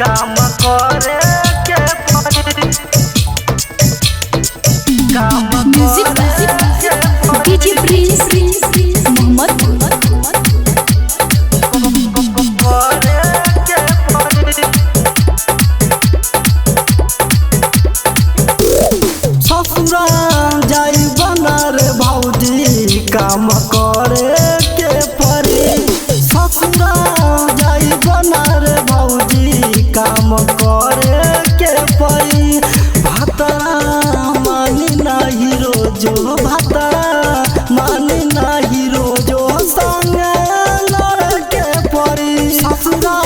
काम करे के पड़ी काम डीजे प्रिंस मोहम्मद ससुरा जाई बना रे भौजी काम करे के पड़ी ससुरा जाई बना रे भौजी काम करे के पड़ी भातरा मानी नाही रोजो भातरा मानी नाही रोजो संग लड़ के पड़ी ससुरा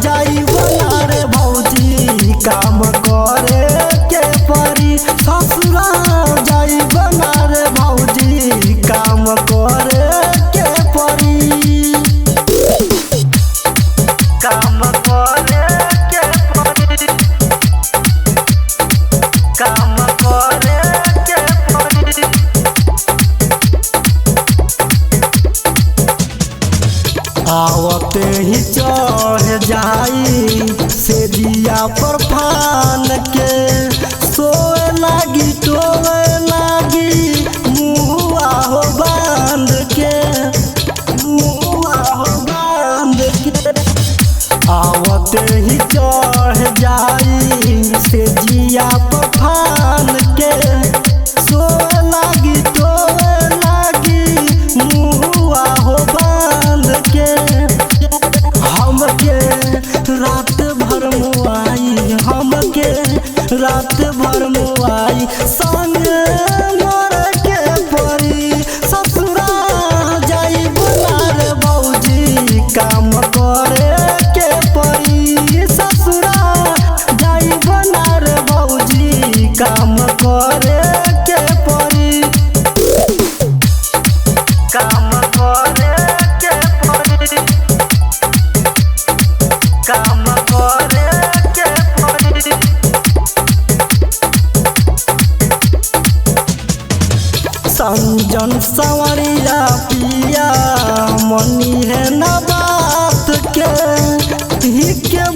जाई बना रे भौजी काम करे के पड़ी ससुरा जाई बना रे भौजी काम करे के पड़ी काम करे के पड़ी काम करे के पड़ी आवते ही चढ़ जाई से दिया पर फान के सोए लागी टोए लागी मुआ हो बांध के मुआ हो बांध के आवते ही चढ़ जाई से जिया पर फान के सोए लागी टोए लागी मुआ हो बांध के हमके रात भर मुआई हमके रात भर मुआई संग मर के पड़ी ससुरा जाई बना रे भौजी काम करे के पड़ी ससुरा जाई बना रे भौजी काम करे के पड़ी काम करे के पड़ी काम करे के पड़ी संजन सवरिया पिया मनी है न बात के ही के